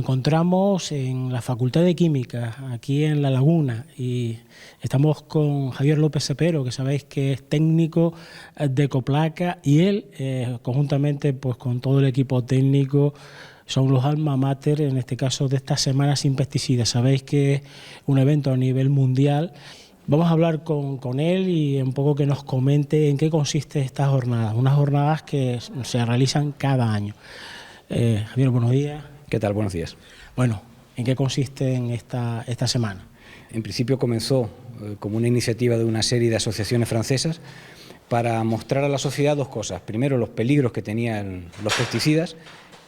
encontramos en la Facultad de Química, aquí en La Laguna, y estamos con Javier López Cepero, que sabéis que es técnico de Ecoplaca, y él, conjuntamente pues, con todo el equipo técnico, son los alma mater, en este caso, de esta Semana Sin Pesticidas. Sabéis que es un evento a nivel mundial. Vamos a hablar con él y un poco que nos comente en qué consiste estas jornadas, unas jornadas que se realizan cada año. Javier, buenos días. ¿Qué tal? Buenos días. Bueno, ¿en qué consiste en esta semana? En principio comenzó como una iniciativa de una serie de asociaciones francesas para mostrar a la sociedad dos cosas. Primero, los peligros que tenían los pesticidas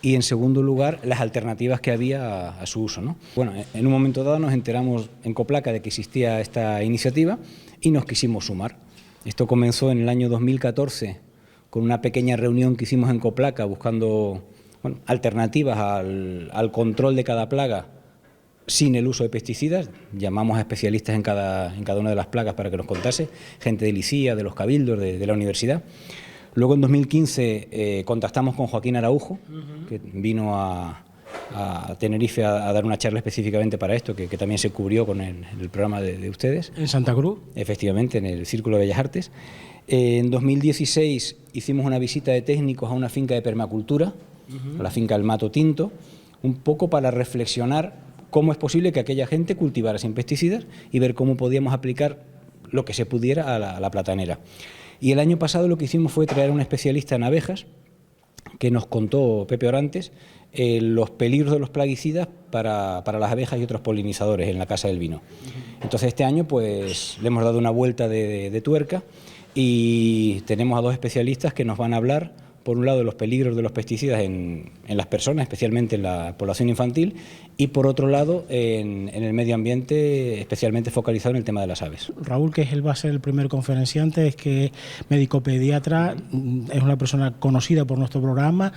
y, en segundo lugar, las alternativas que había a su uso, ¿no? Bueno, en un momento dado nos enteramos en Ecoplaca de que existía esta iniciativa y nos quisimos sumar. Esto comenzó en el año 2014 con una pequeña reunión que hicimos en Ecoplaca buscando alternativas al control de cada plaga sin el uso de pesticidas. Llamamos a especialistas en cada una de las plagas para que nos contase, gente del ICIA, de los cabildos, de la universidad. Luego, en 2015, contactamos con Joaquín Araujo, que vino a Tenerife a dar una charla específicamente para esto, que también se cubrió con el programa de ustedes. ¿En Santa Cruz? Efectivamente, en el Círculo de Bellas Artes. En 2016 hicimos una visita de técnicos a una finca de permacultura, a la finca El Mato Tinto, un poco para reflexionar cómo es posible que aquella gente cultivara sin pesticidas y ver cómo podíamos aplicar lo que se pudiera a la platanera. Y el año pasado lo que hicimos fue traer a un especialista en abejas, que nos contó Pepe Orantes, los peligros de los plaguicidas para las abejas y otros polinizadores en la Casa del Vino. Entonces este año pues le hemos dado una vuelta de tuerca y tenemos a dos especialistas que nos van a hablar, por un lado, de los peligros de los pesticidas en las personas, especialmente en la población infantil, y por otro lado, en el medio ambiente, especialmente focalizado en el tema de las aves. Raúl, que él va a ser el primer conferenciante, es que es médico pediatra, es una persona conocida por nuestro programa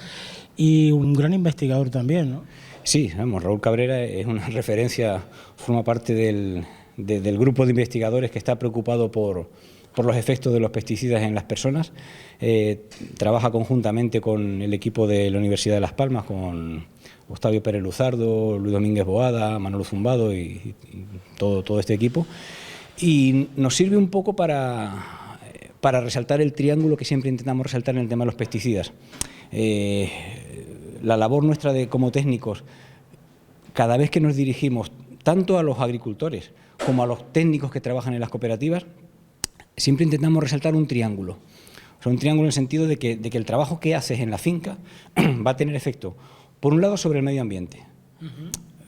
y un gran investigador también, ¿no? Sí, vamos, Raúl Cabrera es una referencia, forma parte del grupo de investigadores que está preocupado por los efectos de los pesticidas en las personas. Trabaja conjuntamente con el equipo de la Universidad de Las Palmas, con Octavio Pérez Luzardo, Luis Domínguez Boada, Manolo Zumbado y todo este equipo. Y nos sirve un poco para resaltar el triángulo que siempre intentamos resaltar en el tema de los pesticidas. La labor nuestra como técnicos, cada vez que nos dirigimos tanto a los agricultores como a los técnicos que trabajan en las cooperativas, siempre intentamos resaltar un triángulo. O sea, un triángulo en el sentido de que el trabajo que haces en la finca va a tener efecto, por un lado, sobre el medio ambiente.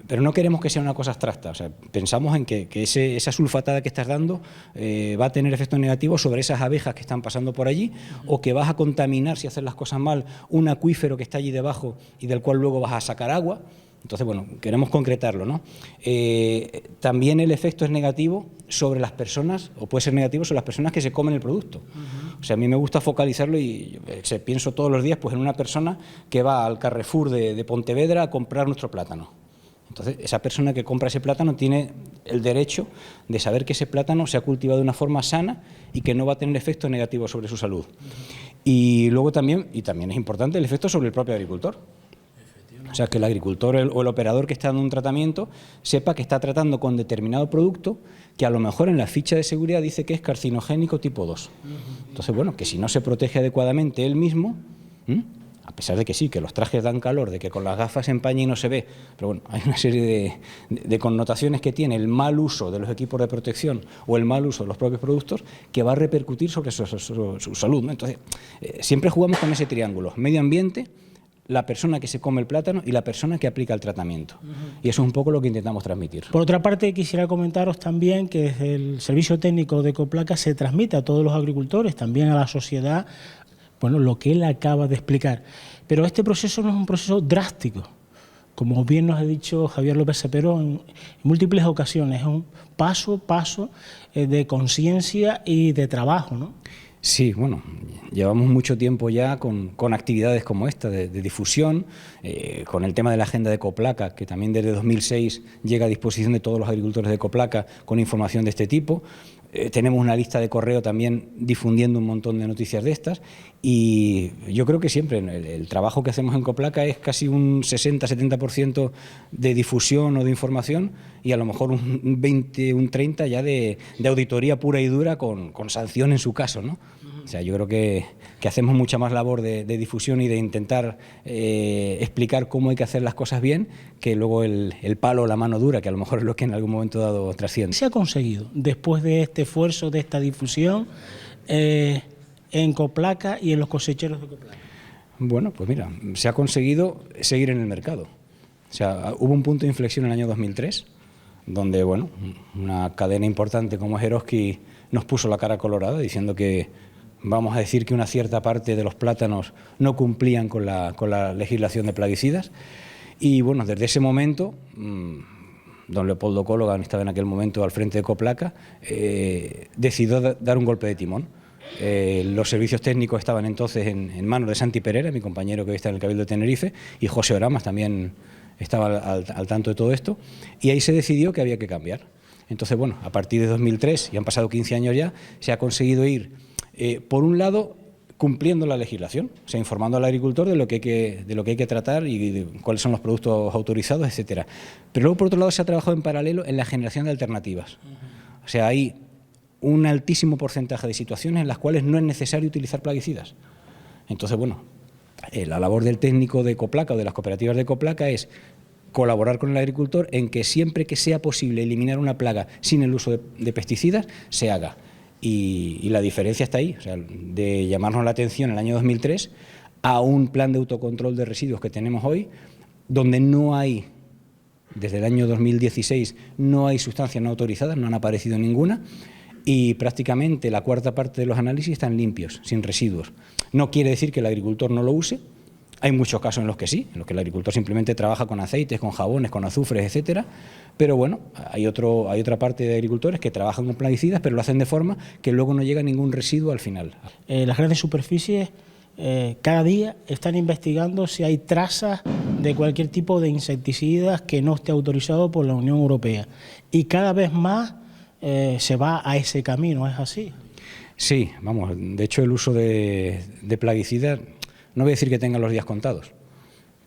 Pero no queremos que sea una cosa abstracta. O sea, pensamos en que esa sulfatada que estás dando va a tener efectos negativos sobre esas abejas que están pasando por allí, o que vas a contaminar, si haces las cosas mal, un acuífero que está allí debajo y del cual luego vas a sacar agua. Entonces, bueno, queremos concretarlo, ¿no? También el efecto es negativo sobre las personas, o puede ser negativo sobre las personas que se comen el producto. O sea, a mí me gusta focalizarlo y pienso todos los días pues, en una persona que va al Carrefour de Pontevedra a comprar nuestro plátano. Entonces, esa persona que compra ese plátano tiene el derecho de saber que ese plátano se ha cultivado de una forma sana y que no va a tener efectos negativos sobre su salud. Y luego también es importante, el efecto sobre el propio agricultor. O sea, que el agricultor o el operador que está dando un tratamiento sepa que está tratando con determinado producto que a lo mejor en la ficha de seguridad dice que es carcinogénico tipo 2. Entonces, bueno, que si no se protege adecuadamente él mismo, a pesar de que sí, que los trajes dan calor, de que con las gafas se empaña y no se ve, pero bueno, hay una serie de connotaciones que tiene el mal uso de los equipos de protección o el mal uso de los propios productos que va a repercutir sobre su salud, ¿no? Entonces, siempre jugamos con ese triángulo, medio ambiente, la persona que se come el plátano y la persona que aplica el tratamiento. Y eso es un poco lo que intentamos transmitir. Por otra parte, quisiera comentaros también que desde el Servicio Técnico de Ecoplaca se transmite a todos los agricultores, también a la sociedad, bueno, lo que él acaba de explicar. Pero este proceso no es un proceso drástico. Como bien nos ha dicho Javier López Cepero en múltiples ocasiones, es un paso a paso de conciencia y de trabajo, ¿no? Sí, bueno, llevamos mucho tiempo ya con actividades como esta de difusión, con el tema de la agenda de Ecoplaca, que también desde 2006 llega a disposición de todos los agricultores de Ecoplaca con información de este tipo. tenemos una lista de correo también difundiendo un montón de noticias de estas, y yo creo que siempre el trabajo que hacemos en Coplaca es casi un 60-70% de difusión o de información, y a lo mejor un 20, un 30 ya de auditoría pura y dura con sanción en su caso, ¿no? O sea, yo creo que hacemos mucha más labor de difusión y de intentar explicar cómo hay que hacer las cosas bien, que luego el palo o la mano dura, que a lo mejor es lo que en algún momento dado trasciende. ¿Qué se ha conseguido después de este esfuerzo, de esta difusión en Coplaca y en los cosecheros de Coplaca? Bueno, pues mira, se ha conseguido seguir en el mercado. O sea, hubo un punto de inflexión en el año 2003, donde, bueno, una cadena importante como es Eroski nos puso la cara colorada diciendo que, vamos a decir, que una cierta parte de los plátanos no cumplían con la legislación de plaguicidas. Y bueno, desde ese momento, don Leopoldo Cólogan estaba en aquel momento al frente de Coplaca, decidió dar un golpe de timón. Los servicios técnicos estaban entonces en manos de Santi Pereira, mi compañero que hoy está en el Cabildo de Tenerife, y José Oramas también estaba al tanto de todo esto, y ahí se decidió que había que cambiar. Entonces, bueno, a partir de 2003, y han pasado 15 años ya, se ha conseguido ir, por un lado, cumpliendo la legislación, o sea, informando al agricultor de lo que hay que tratar y de cuáles son los productos autorizados, etcétera. Pero luego, por otro lado, se ha trabajado en paralelo en la generación de alternativas. O sea, hay un altísimo porcentaje de situaciones en las cuales no es necesario utilizar plaguicidas. Entonces, bueno, la labor del técnico de Coplaca o de las cooperativas de Coplaca es colaborar con el agricultor en que siempre que sea posible eliminar una plaga sin el uso de pesticidas, se haga. Y la diferencia está ahí, o sea, de llamarnos la atención en el año 2003 a un plan de autocontrol de residuos que tenemos hoy, donde no hay, desde el año 2016, no hay sustancias no autorizadas, no han aparecido ninguna, y prácticamente la cuarta parte de los análisis están limpios, sin residuos. No quiere decir que el agricultor no lo use. Hay muchos casos en los que sí, en los que el agricultor simplemente trabaja con aceites, con jabones, con azufres, etcétera. Pero bueno, hay otra parte de agricultores que trabajan con plaguicidas, pero lo hacen de forma que luego no llega ningún residuo al final. Las grandes superficies cada día están investigando si hay trazas de cualquier tipo de insecticidas que no esté autorizado por la Unión Europea. Y cada vez más se va a ese camino, ¿es así? Sí, vamos, de hecho el uso de plaguicidas, no voy a decir que tengan los días contados,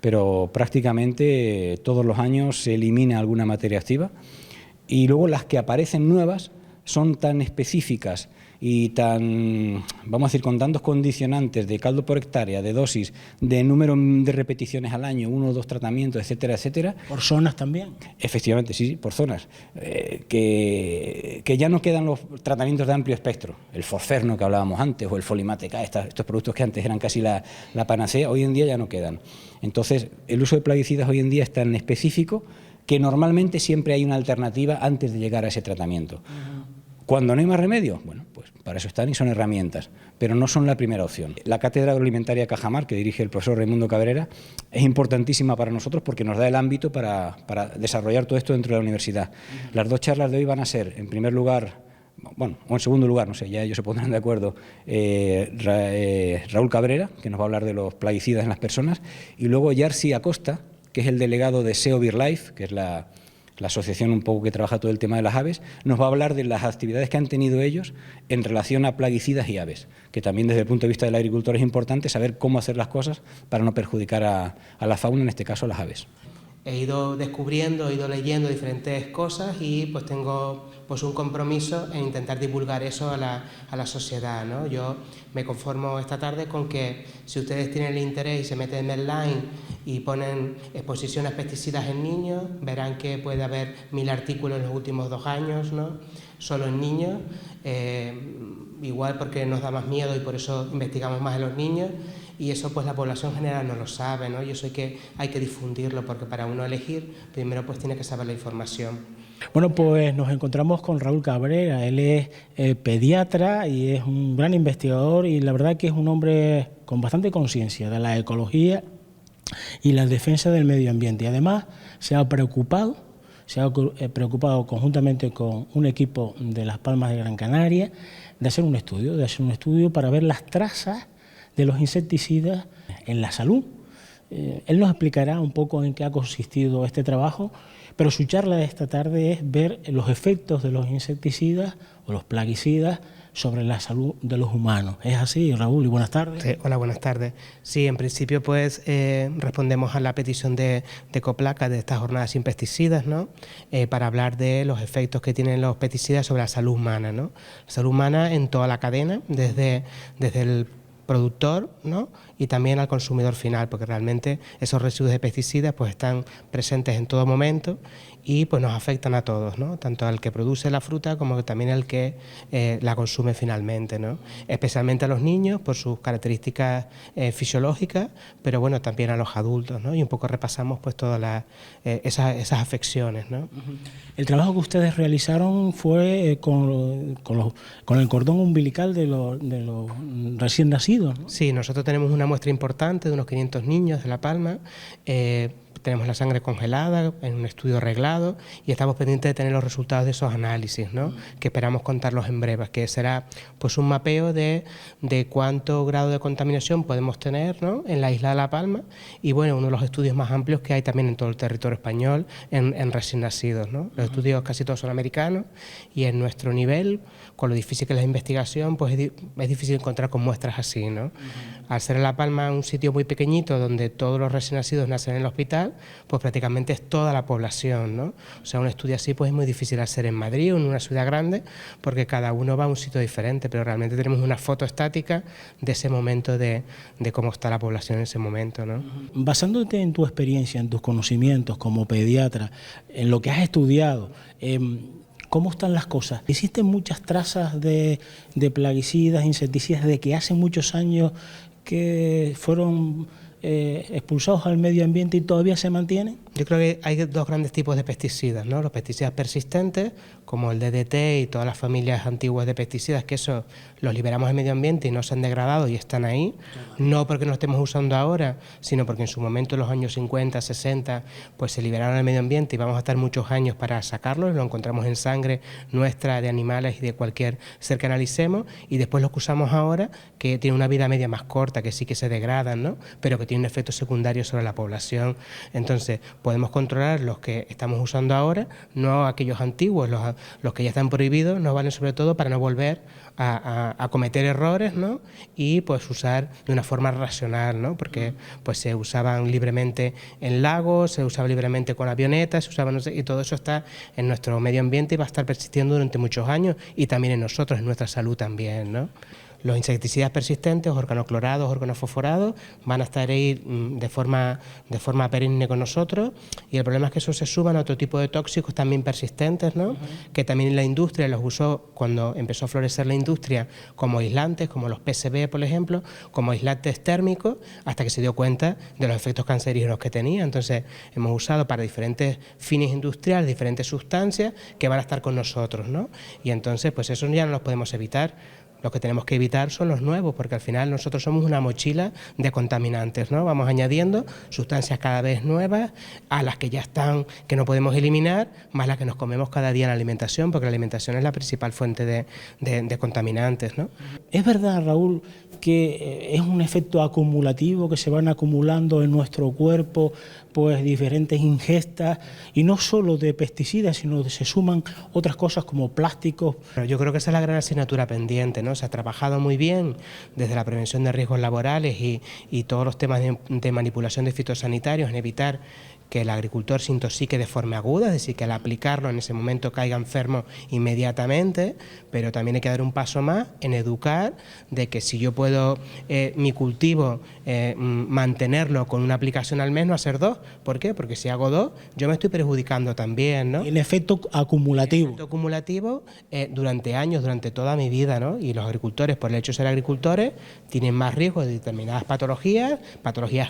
pero prácticamente todos los años se elimina alguna materia activa, y luego las que aparecen nuevas son tan específicas y tan, vamos a decir, con tantos condicionantes de caldo por hectárea, de dosis, de número de repeticiones al año, 1 o 2 tratamientos, etcétera, etcétera. ¿Por zonas también? Efectivamente, sí, por zonas. Que ya no quedan los tratamientos de amplio espectro, el fosferno que hablábamos antes o el Folimate K, estos productos que antes eran casi la panacea, hoy en día ya no quedan. Entonces, el uso de plaguicidas hoy en día es tan específico que normalmente siempre hay una alternativa antes de llegar a ese tratamiento. Cuando no hay más remedio, bueno, pues para eso están y son herramientas, pero no son la primera opción. La Cátedra Agroalimentaria Cajamar, que dirige el profesor Raimundo Cabrera, es importantísima para nosotros porque nos da el ámbito para desarrollar todo esto dentro de la universidad. Las 2 charlas de hoy van a ser, en primer lugar, bueno, o en segundo lugar, no sé, ya ellos se pondrán de acuerdo, Raúl Cabrera, que nos va a hablar de los plaguicidas en las personas, y luego Yarsi Acosta, que es el delegado de SEO BirdLife, que es la asociación un poco que trabaja todo el tema de las aves, nos va a hablar de las actividades que han tenido ellos en relación a plaguicidas y aves, que también desde el punto de vista del agricultor es importante saber cómo hacer las cosas para no perjudicar a la fauna, en este caso a las aves. He ido descubriendo, he ido leyendo diferentes cosas y pues tengo pues un compromiso en intentar divulgar eso a la sociedad, ¿no? Yo me conformo esta tarde con que si ustedes tienen el interés y se meten en Medline y ponen exposición a pesticidas en niños, verán que puede haber 1000 artículos en los últimos 2 años, ¿no? Solo en niños, igual porque nos da más miedo y por eso investigamos más en los niños. Y eso pues la población general no lo sabe, ¿no? Y eso hay que difundirlo, porque para uno elegir, primero pues tiene que saber la información. Bueno, pues nos encontramos con Raúl Cabrera. Él es pediatra y es un gran investigador, y la verdad que es un hombre con bastante conciencia de la ecología y la defensa del medio ambiente. Y además se ha preocupado conjuntamente con un equipo de Las Palmas de Gran Canaria de hacer un estudio para ver las trazas de los insecticidas en la salud. Él nos explicará un poco en qué ha consistido este trabajo, pero su charla de esta tarde es ver los efectos de los insecticidas o los plaguicidas sobre la salud de los humanos. ¿Es así, Raúl? Y buenas tardes. Sí, hola, buenas tardes. Sí, en principio pues respondemos a la petición de Coplaca de estas jornadas sin pesticidas, ¿no? Para hablar de los efectos que tienen los pesticidas sobre la salud humana, ¿no? La salud humana en toda la cadena, desde el productor, ¿no? Y también al consumidor final, porque realmente esos residuos de pesticidas pues están presentes en todo momento y pues nos afectan a todos, ¿no? Tanto al que produce la fruta como también al que la consume finalmente, ¿no? Especialmente a los niños por sus características fisiológicas, pero bueno, también a los adultos, ¿no? Y un poco repasamos pues todas esas afecciones, ¿no? El trabajo que ustedes realizaron fue con el cordón umbilical de los recién nacidos, ¿no? Sí, nosotros tenemos una muestra importante de unos 500 niños de La Palma. Tenemos la sangre congelada en un estudio reglado y estamos pendientes de tener los resultados de esos análisis, ¿no? Que esperamos contarlos en breve, que será pues un mapeo de cuánto grado de contaminación podemos tener, ¿no? En la isla de La Palma y bueno, uno de los estudios más amplios que hay también en todo el territorio español en recién nacidos, ¿no? Los estudios casi todos son americanos y en nuestro nivel, con lo difícil que es la investigación, pues es difícil encontrar con muestras así, ¿no? Al ser La Palma un sitio muy pequeñito donde todos los recién nacidos nacen en el hospital, pues prácticamente es toda la población, ¿no? O sea, un estudio así pues es muy difícil hacer en Madrid o en una ciudad grande porque cada uno va a un sitio diferente, pero realmente tenemos una foto estática de ese momento de cómo está la población en ese momento, ¿no? Basándote en tu experiencia, en tus conocimientos como pediatra, en lo que has estudiado, ¿cómo están las cosas? ¿Existen muchas trazas de plaguicidas, insecticidas de que hace muchos años que fueron expulsados al medio ambiente y todavía se mantienen? Yo creo que hay dos grandes tipos de pesticidas, ¿no? Los pesticidas persistentes, como el DDT y todas las familias antiguas de pesticidas, que eso los liberamos al medio ambiente y no se han degradado y están ahí, no porque no estemos usando ahora, sino porque en su momento, en los años 50, 60, pues se liberaron al medio ambiente y vamos a estar muchos años para sacarlos, lo encontramos en sangre nuestra, de animales y de cualquier ser que analicemos, y después los que usamos ahora, que tienen una vida media más corta, que sí que se degradan, ¿no? Pero que tienen efectos secundarios sobre la población. Entonces, podemos controlar los que estamos usando ahora, no aquellos antiguos, los que ya están prohibidos, nos valen sobre todo para no volver a cometer errores, ¿no? Y pues usar de una forma racional, ¿no? Porque pues se usaban libremente en lagos, se usaba libremente con avionetas, se usaba, no sé, y todo eso está en nuestro medio ambiente y va a estar persistiendo durante muchos años y también en nosotros, en nuestra salud también, ¿no? Los insecticidas persistentes, organoclorados, organofosforados, van a estar ahí de forma perenne con nosotros, y el problema es que eso se suban a otro tipo de tóxicos también persistentes, ¿no? Que también la industria los usó cuando empezó a florecer la industria como aislantes, como los PCB, por ejemplo, como aislantes térmicos, hasta que se dio cuenta de los efectos cancerígenos que tenía. Entonces hemos usado para diferentes fines industriales diferentes sustancias que van a estar con nosotros, ¿no? Y entonces pues eso ya no los podemos evitar. Lo que tenemos que evitar son los nuevos, porque al final nosotros somos una mochila de contaminantes, ¿no? Vamos añadiendo sustancias cada vez nuevas a las que ya están, que no podemos eliminar, más las que nos comemos cada día en la alimentación, porque la alimentación es la principal fuente de contaminantes, ¿no? Es verdad, Raúl, que es un efecto acumulativo, que se van acumulando en nuestro cuerpo pues diferentes ingestas, y no solo de pesticidas, sino que se suman otras cosas como plásticos. Pero yo creo que esa es la gran asignatura pendiente, ¿no? Se ha trabajado muy bien desde la prevención de riesgos laborales y todos los temas de manipulación de fitosanitarios en evitar que el agricultor se intoxique de forma aguda, es decir, que al aplicarlo en ese momento caiga enfermo inmediatamente, pero también hay que dar un paso más en educar de que si yo puedo mi cultivo mantenerlo con una aplicación al mes, no hacer dos. ¿Por qué? Porque si hago dos, yo me estoy perjudicando también, ¿no? El efecto acumulativo. El efecto acumulativo durante años, durante toda mi vida, ¿no? Y los agricultores, por el hecho de ser agricultores, tienen más riesgo de determinadas patologías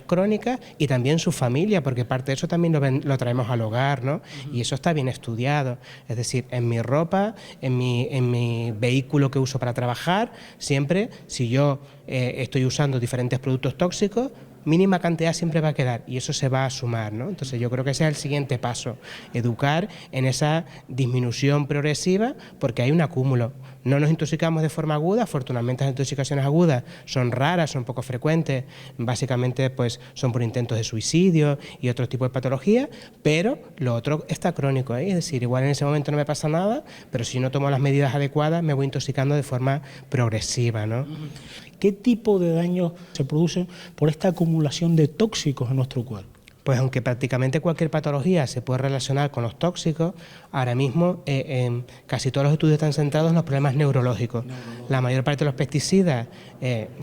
crónicas, y también su familia, porque parte de eso también lo traemos al hogar, ¿no? Y eso está bien estudiado. Es decir, en mi ropa, en mi vehículo que uso para trabajar, siempre, si yo estoy usando diferentes productos tóxicos, mínima cantidad siempre va a quedar y eso se va a sumar, ¿no? Entonces yo creo que ese es el siguiente paso, educar en esa disminución progresiva, porque hay un acúmulo. No nos intoxicamos de forma aguda, afortunadamente las intoxicaciones agudas son raras, son poco frecuentes, básicamente pues son por intentos de suicidio y otro tipo de patologías, pero lo otro está crónico, ¿eh? Es decir, igual en ese momento no me pasa nada, pero si no tomo las medidas adecuadas me voy intoxicando de forma progresiva, ¿no? ¿Qué tipo de daños se producen por esta acumulación de tóxicos en nuestro cuerpo? Pues aunque prácticamente cualquier patología se puede relacionar con los tóxicos, ahora mismo casi todos los estudios están centrados en los problemas neurológicos. La mayor parte de los pesticidas,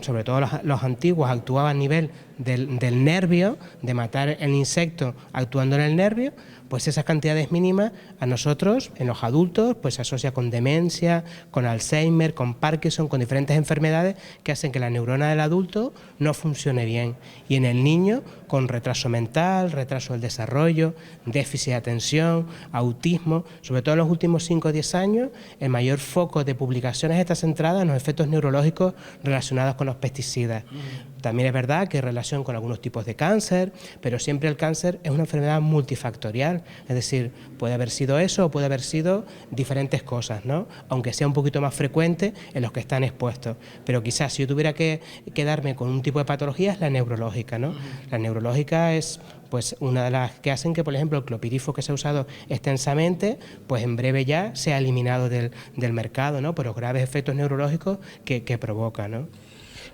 sobre todo los antiguos, actuaban a nivel del nervio, de matar el insecto actuando en el nervio, pues esas cantidades mínimas a nosotros, en los adultos, pues se asocia con demencia, con Alzheimer, con Parkinson, con diferentes enfermedades que hacen que la neurona del adulto no funcione bien. Y en el niño, con retraso mental, retraso del desarrollo, déficit de atención, autismo, sobre todo en los últimos 5 o 10 años, el mayor foco de publicaciones está centrada en los efectos neurológicos relacionados con los pesticidas. También es verdad que hay relación con algunos tipos de cáncer, pero siempre el cáncer es una enfermedad multifactorial, es decir, puede haber sido eso o puede haber sido diferentes cosas, ¿no? Aunque sea un poquito más frecuente en los que están expuestos. Pero quizás si yo tuviera que quedarme con un tipo de patología es la neurológica, ¿no? La neurológica es pues una de las que hacen que, por ejemplo, el clopirifos que se ha usado extensamente, pues en breve ya sea eliminado del mercado, ¿no? Por los graves efectos neurológicos que provoca, ¿no?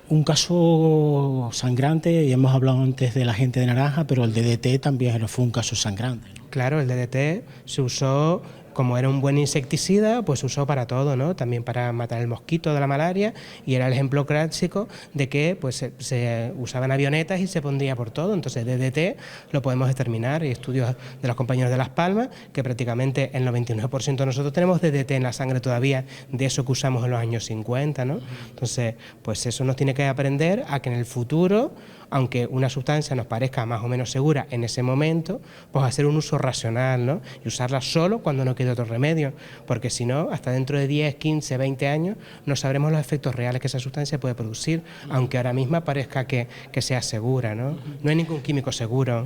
Un caso sangrante, y hemos hablado antes del agente de naranja, pero el DDT también fue un caso sangrante, ¿no? Claro, el DDT se usó, como era un buen insecticida, pues se usó para todo, ¿no? También para matar el mosquito de la malaria, y era el ejemplo clásico de que pues se usaban avionetas y se pondría por todo. Entonces DDT lo podemos determinar. Hay estudios de los compañeros de Las Palmas que prácticamente el 99% de nosotros tenemos DDT en la sangre todavía, de eso que usamos en los años 50, ¿no? Entonces, pues eso nos tiene que aprender a que en el futuro, aunque una sustancia nos parezca más o menos segura en ese momento, pues hacer un uso racional, ¿no? Y usarla solo cuando no quede otro remedio, porque si no, hasta dentro de 10, 15, 20 años no sabremos los efectos reales que esa sustancia puede producir, aunque ahora misma parezca que sea segura, ¿no? No hay ningún químico seguro.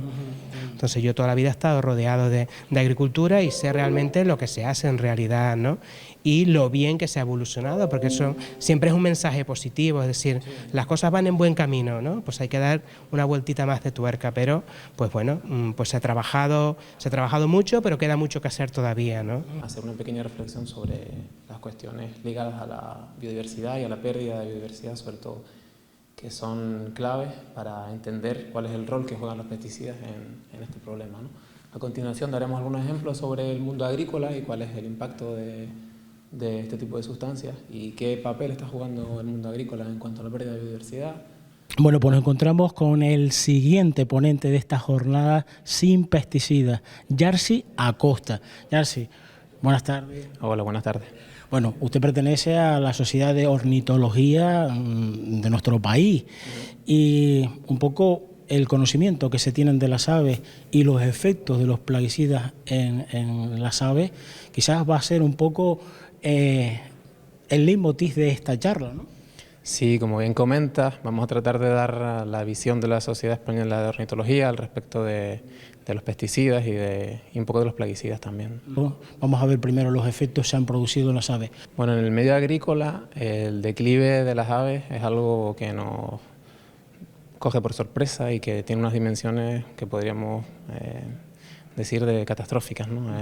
Entonces yo toda la vida he estado rodeado de agricultura y sé realmente lo que se hace en realidad, ¿no? Y lo bien que se ha evolucionado, porque eso siempre es un mensaje positivo, es decir, las cosas van en buen camino, ¿no? Pues hay que dar una vueltita más de tuerca, pero pues bueno, pues se ha trabajado mucho, pero queda mucho que hacer todavía, ¿no? Hacer una pequeña reflexión sobre las cuestiones ligadas a la biodiversidad y a la pérdida de biodiversidad, sobre todo, que son claves para entender cuál es el rol que juegan los pesticidas en este problema, ¿no? A continuación daremos algunos ejemplos sobre el mundo agrícola y cuál es el impacto de este tipo de sustancias y qué papel está jugando el mundo agrícola en cuanto a la pérdida de biodiversidad. Bueno, pues nos encontramos con el siguiente ponente de esta jornada sin pesticidas, Yarsi Acosta. Yarsi, buenas tardes. Hola, buenas tardes. Bueno, usted pertenece a la Sociedad de Ornitología de nuestro país y un poco el conocimiento que se tienen de las aves y los efectos de los plaguicidas en las aves quizás va a ser un poco el leitmotiv de esta charla, ¿no? Sí, como bien comentas, vamos a tratar de dar la visión de la Sociedad Española de Ornitología al respecto de los pesticidas y un poco de los plaguicidas también. Vamos a ver primero los efectos que se han producido en las aves. Bueno, en el medio agrícola el declive de las aves es algo que nos coge por sorpresa y que tiene unas dimensiones que podríamos decir de catastróficas, ¿no?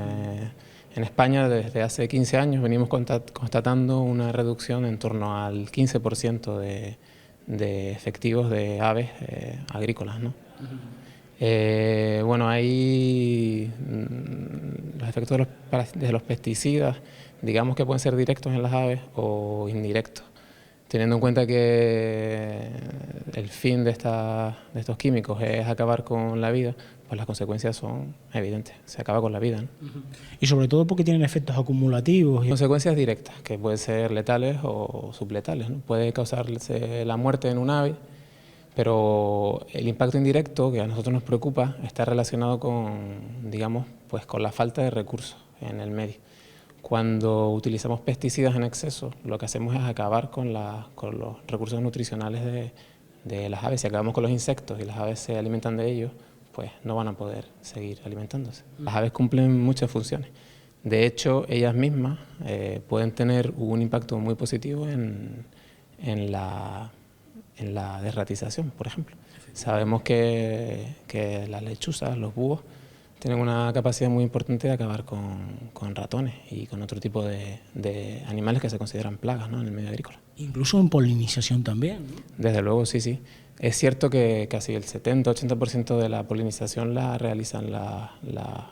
En España desde hace 15 años venimos constatando una reducción en torno al 15% de efectivos de aves agrícolas, ¿no? Bueno, ahí los efectos de los pesticidas, digamos que pueden ser directos en las aves o indirectos, teniendo en cuenta que el fin de estos químicos es acabar con la vida, pues las consecuencias son evidentes, se acaba con la vida, ¿no? Y sobre todo porque tienen efectos acumulativos. Consecuencias directas, que pueden ser letales o subletales, ¿no? Puede causarse la muerte en un ave, pero el impacto indirecto, que a nosotros nos preocupa, está relacionado con, digamos, pues con la falta de recursos en el medio. Cuando utilizamos pesticidas en exceso, lo que hacemos es acabar con los recursos nutricionales de las aves. Si acabamos con los insectos y las aves se alimentan de ellos, pues no van a poder seguir alimentándose. Las aves cumplen muchas funciones. De hecho, ellas mismas pueden tener un impacto muy positivo en la desratización, por ejemplo. Sabemos que las lechuzas, los búhos, tienen una capacidad muy importante de acabar con ratones y con otro tipo de animales que se consideran plagas, ¿no?, en el medio agrícola. Incluso en polinización también, ¿no? Desde luego, sí, sí. Es cierto que casi el 70-80% de la polinización la realizan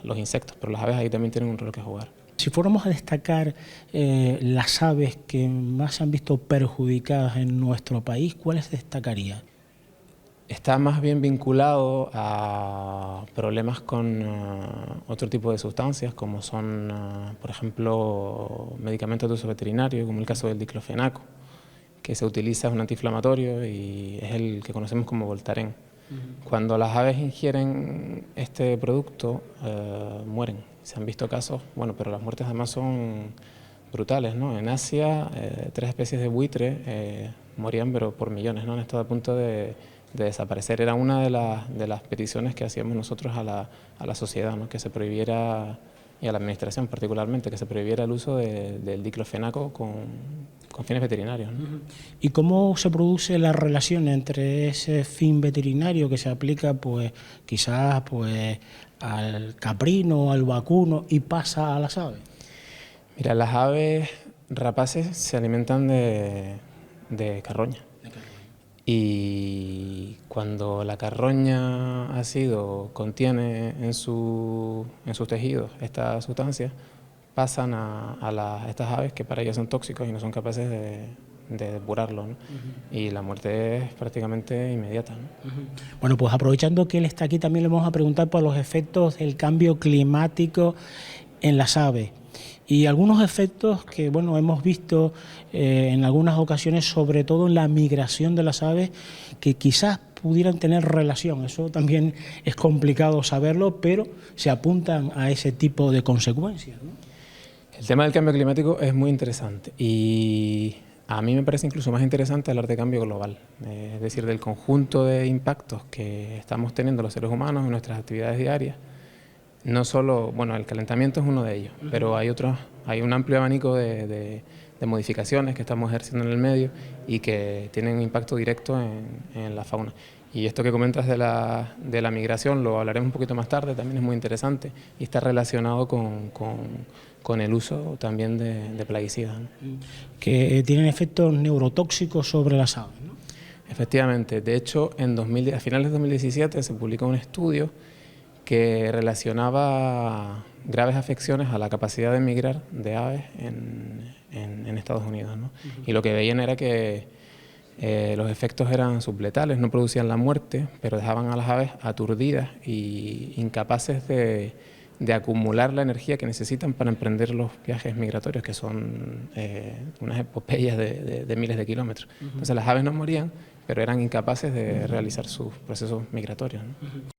los insectos, pero las aves ahí también tienen un rol que jugar. Si fuéramos a destacar las aves que más se han visto perjudicadas en nuestro país, ¿cuáles destacaría? Está más bien vinculado a problemas con otro tipo de sustancias, como son, por ejemplo, medicamentos de uso veterinario, como el caso del diclofenaco, que se utiliza, es un antiinflamatorio y es el que conocemos como Voltaren. Cuando las aves ingieren este producto, mueren. Se han visto casos, bueno, pero las muertes además son brutales, ¿no? En Asia, 3 especies de buitre morían, pero por millones, ¿no? Han estado a punto de desaparecer. Era una de las peticiones que hacíamos nosotros a la sociedad, ¿no?, que se prohibiera, y a la administración particularmente, que se prohibiera el uso del diclofenaco con fines veterinarios, ¿no? ¿Y cómo se produce la relación entre ese fin veterinario que se aplica, pues quizás pues al caprino, al vacuno, y pasa a las aves? Mira, las aves rapaces se alimentan de carroña. Y cuando la carroña contiene en sus tejidos esta sustancia, pasan a estas aves que para ellas son tóxicos y no son capaces de depurarlo, ¿no? Y la muerte es prácticamente inmediata, ¿no? Bueno, pues aprovechando que él está aquí, también le vamos a preguntar por los efectos del cambio climático en las aves. Y algunos efectos que, bueno, hemos visto en algunas ocasiones, sobre todo en la migración de las aves, que quizás pudieran tener relación. Eso también es complicado saberlo, pero se apuntan a ese tipo de consecuencias, ¿no? El tema del cambio climático es muy interesante y a mí me parece incluso más interesante hablar de cambio global, es decir, del conjunto de impactos que estamos teniendo los seres humanos en nuestras actividades diarias. No solo, bueno, el calentamiento es uno de ellos, pero hay un amplio abanico de modificaciones que estamos ejerciendo en el medio y que tienen un impacto directo en la fauna. Y esto que comentas de la migración lo hablaremos un poquito más tarde, también es muy interesante y está relacionado con el uso también de plaguicidas, ¿no?, que tienen efectos neurotóxicos sobre las aves, ¿no? Efectivamente, de hecho, a finales de 2017 se publicó un estudio que relacionaba graves afecciones a la capacidad de migrar de aves en Estados Unidos, ¿no? Y lo que veían era que los efectos eran subletales, no producían la muerte, pero dejaban a las aves aturdidas y incapaces de acumular la energía que necesitan para emprender los viajes migratorios, que son unas epopeyas de miles de kilómetros. Entonces las aves no morían, pero eran incapaces de realizar sus procesos migratorios, ¿no?